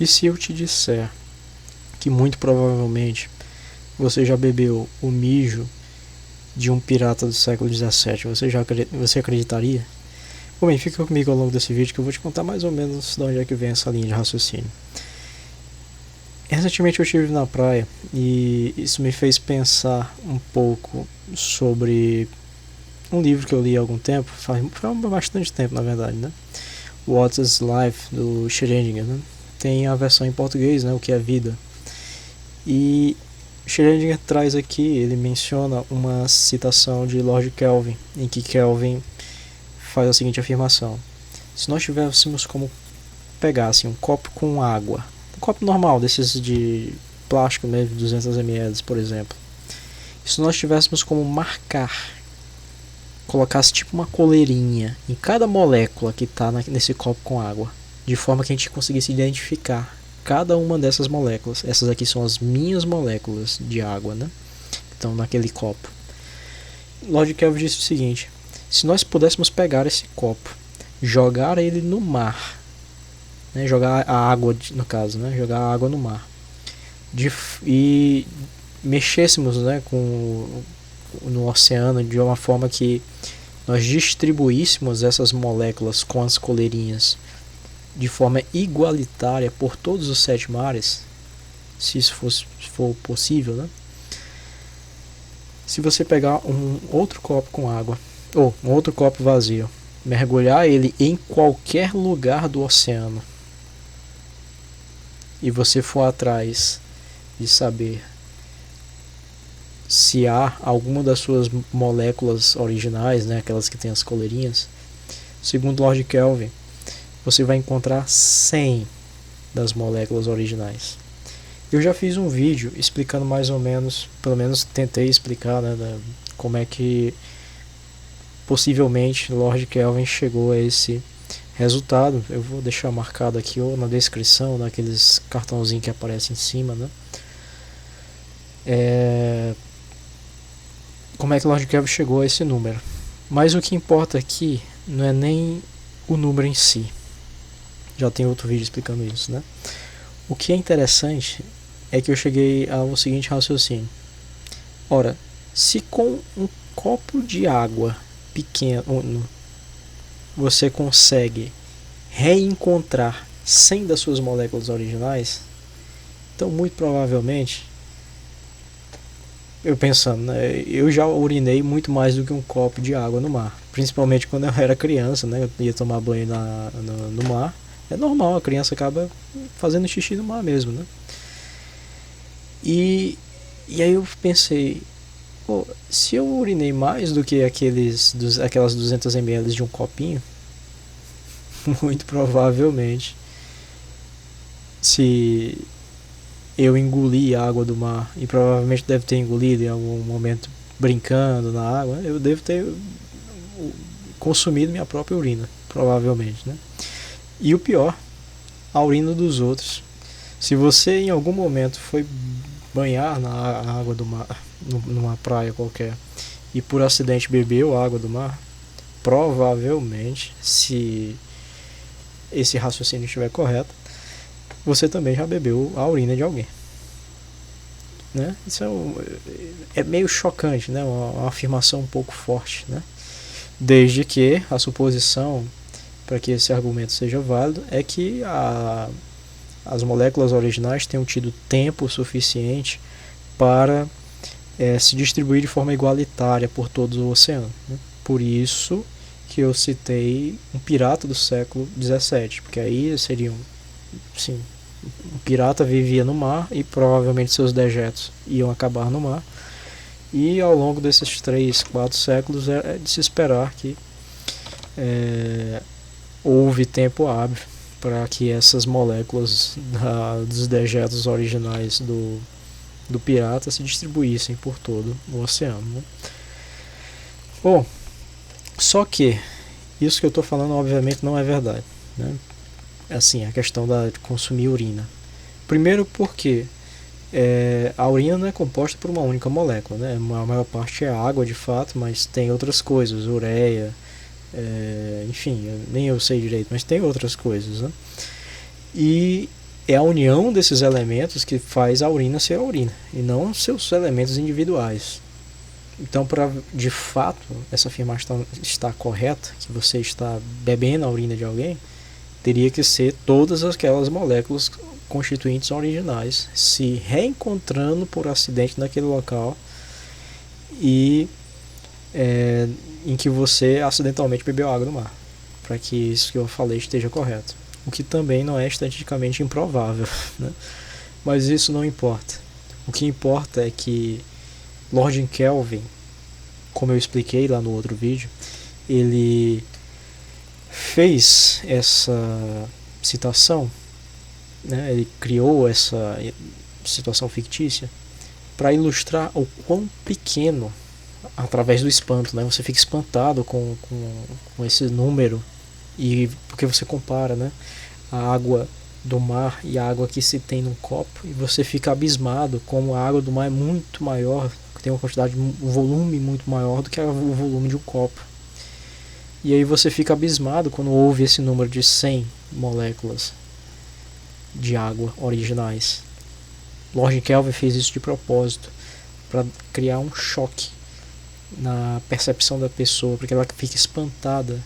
E se eu te disser que muito provavelmente você já bebeu o mijo de um pirata do século XVII, você acreditaria? Bom, bem, fica comigo ao longo desse vídeo que eu vou te contar mais ou menos de onde é que vem essa linha de raciocínio. Recentemente eu estive na praia e isso me fez pensar um pouco sobre um livro que eu li há algum tempo, faz bastante tempo na verdade, né? What is Life, do Schrödinger, né? Tem a versão em português, né? O que é vida. E Schrödinger traz aqui, ele menciona uma citação de Lord Kelvin, em que Kelvin faz a seguinte afirmação: se nós tivéssemos como pegar assim, um copo com água, um copo normal, desses de plástico mesmo, 200 ml, por exemplo, se nós tivéssemos como marcar, colocasse tipo uma coleirinha em cada molécula que está nesse copo com água, de forma que a gente conseguisse identificar cada uma dessas moléculas. Essas aqui são as minhas moléculas de água, né? Então naquele copo. Lord Kelvin disse o seguinte: se nós pudéssemos pegar esse copo, jogar ele no mar, né, jogar a água no caso, né, jogar a água no mar, e mexêssemos, né, no oceano de uma forma que nós distribuíssemos essas moléculas com as coleirinhas de forma igualitária por todos os 7 mares, se isso for possível, né? Se você pegar um outro copo com água, ou um outro copo vazio, mergulhar ele em qualquer lugar do oceano, e você for atrás de saber se há alguma das suas moléculas originais, né, aquelas que têm as coleirinhas, segundo Lord Kelvin, você vai encontrar 100 das moléculas originais. Eu já fiz um vídeo explicando mais ou menos, pelo menos tentei explicar, né, como é que possivelmente Lord Kelvin chegou a esse resultado. Eu vou deixar marcado aqui ou na descrição, naqueles cartãozinhos que aparecem em cima, né? Como é que Lord Kelvin chegou a esse número. Mas o que importa aqui não é nem o número em si. Já tem outro vídeo explicando isso, né? O que é interessante é que eu cheguei ao seguinte raciocínio. Ora, se com um copo de água pequeno você consegue reencontrar 100 das suas moléculas originais, então muito provavelmente, eu pensando, né, eu já urinei muito mais do que um copo de água no mar, principalmente quando eu era criança, né, eu ia tomar banho no mar. É normal, a criança acaba fazendo xixi no mar mesmo, né? E aí eu pensei, pô, se eu urinei mais do que aquelas 200 ml de um copinho, muito provavelmente, se eu engoli a água do mar, e provavelmente deve ter engolido em algum momento brincando na água, eu devo ter consumido minha própria urina, provavelmente, né? E o pior, a urina dos outros. Se você em algum momento foi banhar na água do mar, numa praia qualquer, e por acidente bebeu a água do mar, provavelmente, se esse raciocínio estiver correto, você também já bebeu a urina de alguém, né? Isso é meio chocante, né? Uma afirmação um pouco forte, né? Desde que a suposição para que esse argumento seja válido é que as moléculas originais tenham tido tempo suficiente para se distribuir de forma igualitária por todo o oceano, né? Por isso que eu citei um pirata do século XVII, porque aí seriam, sim, um pirata vivia no mar e provavelmente seus dejetos iam acabar no mar, e ao longo desses 3, 4 séculos é de se esperar que houve tempo hábil para que essas moléculas dos dejetos originais do pirata se distribuíssem por todo o oceano, né? Bom, só que isso que eu estou falando obviamente não é verdade, né? Assim, a questão de consumir urina. Primeiro porque a urina não é composta por uma única molécula, né? A maior parte é água de fato, mas tem outras coisas, ureia, enfim, nem eu sei direito, mas tem outras coisas, né? E é a união desses elementos que faz a urina ser a urina, e não seus elementos individuais. Então, para de fato essa afirmação estar correta, que você está bebendo a urina de alguém, teria que ser todas aquelas moléculas constituintes originais se reencontrando por acidente naquele local e em que você acidentalmente bebeu água do mar, para que isso que eu falei esteja correto. O que também não é estatisticamente improvável, né? Mas isso não importa. O que importa é que Lord Kelvin, como eu expliquei lá no outro vídeo, ele fez essa citação, né? Ele criou essa situação fictícia para ilustrar o quão pequeno, através do espanto, né? Você fica espantado com esse número, e porque você compara, né, a água do mar e a água que se tem num copo, e você fica abismado como a água do mar é muito maior, tem uma quantidade, um volume muito maior do que o volume de um copo. E aí você fica abismado quando ouve esse número de 100 moléculas de água originais. Lord Kelvin fez isso de propósito, para criar um choque na percepção da pessoa, para que ela fique espantada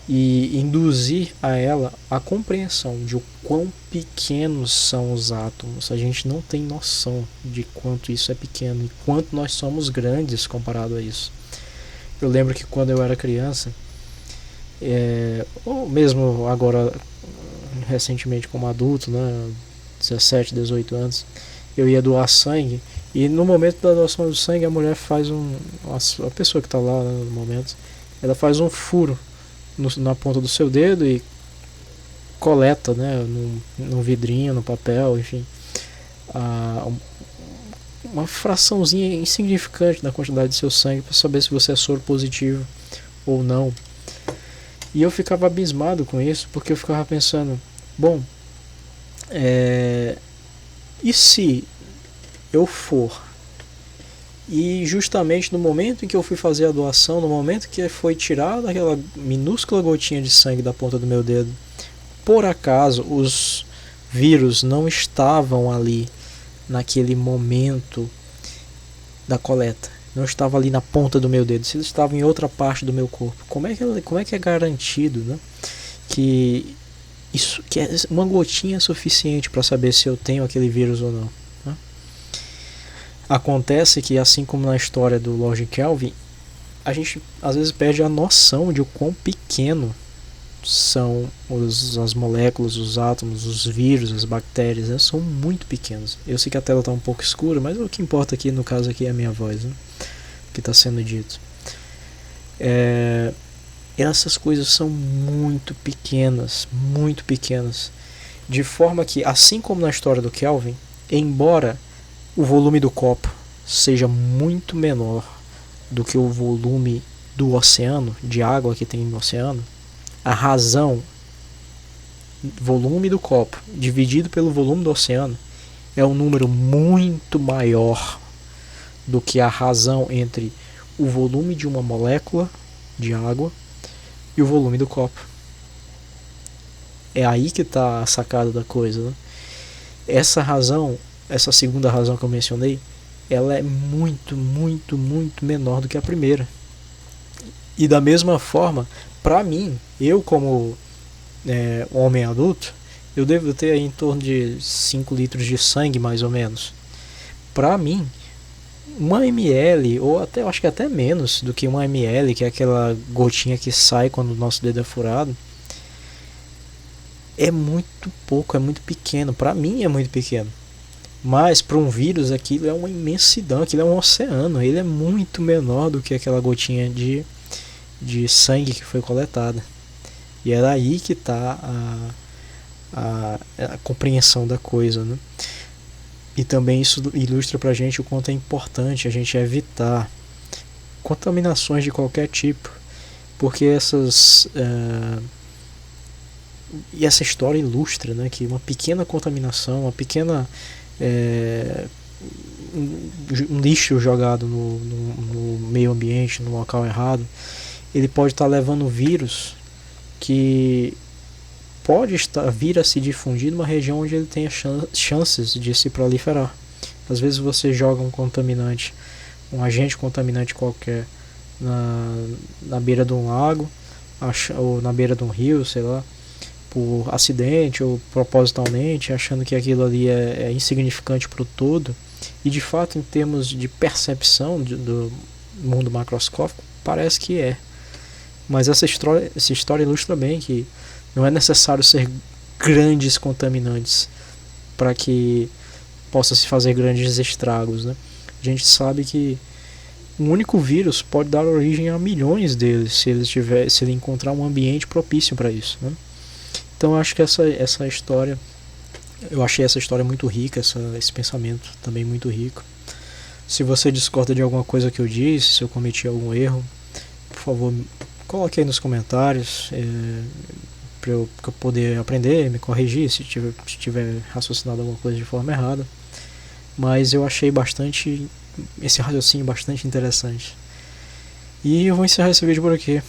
e induzir a ela a compreensão de o quão pequenos são os átomos. A gente não tem noção de quanto isso é pequeno e quanto nós somos grandes comparado a isso. Eu lembro que quando eu era criança, ou mesmo agora recentemente como adulto, né, 17, 18 anos, eu ia doar sangue, e no momento da doação do sangue a mulher faz a pessoa que está lá, né, no momento, ela faz um furo na ponta do seu dedo e coleta, né, no vidrinho, no papel, enfim, uma fraçãozinha insignificante da quantidade de seu sangue para saber se você é soro positivo ou não. E eu ficava abismado com isso, porque eu ficava pensando, bom, e se eu for, e justamente no momento em que eu fui fazer a doação, no momento que foi tirada aquela minúscula gotinha de sangue da ponta do meu dedo, por acaso os vírus não estavam ali naquele momento da coleta, não estava ali na ponta do meu dedo, se eles estavam em outra parte do meu corpo, como é que é garantido, né, que é uma gotinha é suficiente para saber se eu tenho aquele vírus ou não, né? Acontece que, assim como na história do Lord Kelvin, a gente às vezes perde a noção de o quão pequeno são as moléculas, os átomos, os vírus, as bactérias, né? São muito pequenos. Eu sei que a tela está um pouco escura, mas o que importa aqui, no caso aqui, é a minha voz, né, que está sendo dito. Essas coisas são muito pequenas, de forma que, assim como na história do Kelvin, embora o volume do copo seja muito menor do que o volume do oceano, de água que tem no oceano, a razão, volume do copo dividido pelo volume do oceano, é um número muito maior do que a razão entre o volume de uma molécula de água e o volume do copo. É aí que está a sacada da coisa, né? Essa razão, essa segunda razão que eu mencionei, ela é muito menor do que a primeira. E da mesma forma, para mim, eu como homem adulto, eu devo ter aí em torno de 5 litros de sangue, mais ou menos. Para mim, 1 ml, ou até, eu acho que até menos do que 1 ml, que é aquela gotinha que sai quando o nosso dedo é furado, é muito pouco, é muito pequeno. Para mim é muito pequeno. Mas para um vírus aquilo é uma imensidão, aquilo é um oceano. Ele é muito menor do que aquela gotinha de sangue que foi coletada. E é daí que está a compreensão da coisa, né? E também isso ilustra pra gente o quanto é importante a gente evitar contaminações de qualquer tipo, porque e essa história ilustra, né, que uma pequena contaminação, uma pequena um lixo jogado no meio ambiente, no local errado, ele pode estar levando vírus que pode vir a se difundir numa região onde ele tenha chances de se proliferar. Às vezes você joga um contaminante, um agente contaminante qualquer na beira de um lago, ou na beira de um rio, sei lá, por acidente ou propositalmente, achando que aquilo ali é insignificante para o todo, e de fato, em termos de percepção do mundo macroscópico, parece que é. Mas essa história ilustra bem que não é necessário ser grandes contaminantes para que possa se fazer grandes estragos, né? A gente sabe que um único vírus pode dar origem a milhões deles se ele encontrar um ambiente propício para isso, né? Então eu acho que essa história, eu achei essa história muito rica, esse pensamento também muito rico. Se você discorda de alguma coisa que eu disse, se eu cometi algum erro, por favor, coloque aí nos comentários, para eu poder aprender, me corrigir se tiver raciocinado alguma coisa de forma errada. Mas eu achei esse raciocínio bastante interessante. E eu vou encerrar esse vídeo por aqui.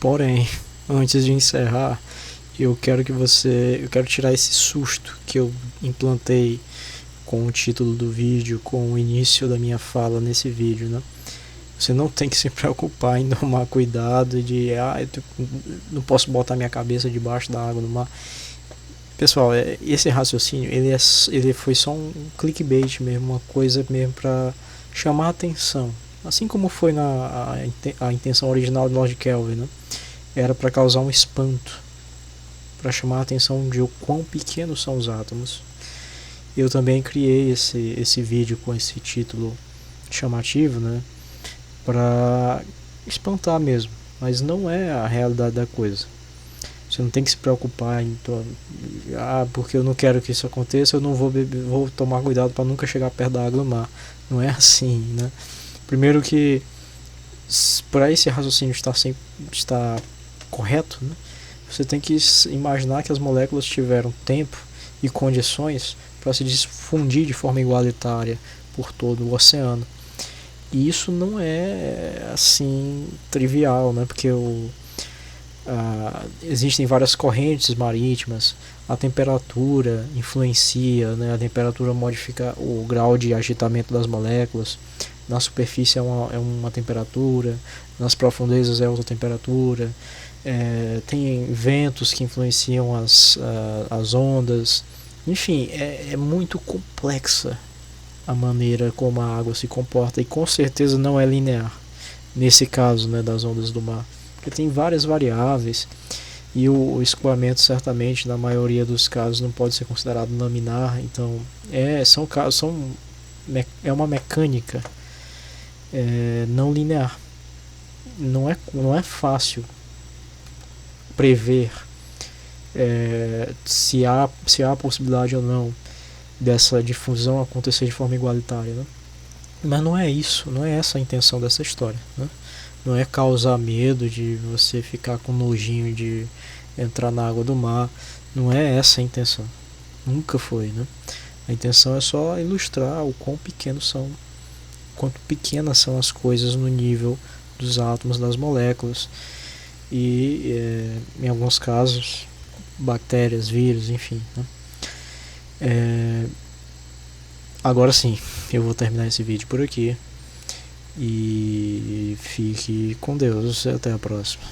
Porém, antes de encerrar, eu quero tirar esse susto que eu implantei com o título do vídeo, com o início da minha fala nesse vídeo, né? Você não tem que se preocupar em tomar cuidado de eu não posso botar minha cabeça debaixo da água do mar. Pessoal, esse raciocínio ele foi só um clickbait mesmo, uma coisa mesmo para chamar a atenção, assim como foi a intenção original de Lord Kelvin, né? Era para causar um espanto, para chamar a atenção de o quão pequenos são os átomos. Eu também criei esse vídeo com esse título chamativo, né, para espantar mesmo, mas não é a realidade da coisa. Você não tem que se preocupar porque eu não quero que isso aconteça, eu não vou tomar cuidado para nunca chegar perto da água do mar. Não é assim, né? Primeiro que para esse raciocínio estar correto, né, você tem que imaginar que as moléculas tiveram tempo e condições para se difundir de forma igualitária por todo o oceano. E isso não é assim trivial, né? Porque existem várias correntes marítimas, a temperatura influencia, né? A temperatura modifica o grau de agitamento das moléculas. Na superfície é uma temperatura, nas profundezas é outra temperatura. Tem ventos que influenciam as ondas. Enfim, é muito complexa a maneira como a água se comporta, e com certeza não é linear nesse caso, né, das ondas do mar, porque tem várias variáveis, e o escoamento certamente na maioria dos casos não pode ser considerado laminar. Então é uma mecânica não linear. Não é fácil prever se há a possibilidade ou não dessa difusão acontecer de forma igualitária, né? Mas não é isso, não é essa a intenção dessa história, né? Não é causar medo de você ficar com nojinho de entrar na água do mar, não é essa a intenção, nunca foi, né? A intenção é só ilustrar o quanto pequenas são as coisas no nível dos átomos, das moléculas, e em alguns casos bactérias, vírus, enfim, né? Agora sim, eu vou terminar esse vídeo por aqui, e fique com Deus, até a próxima.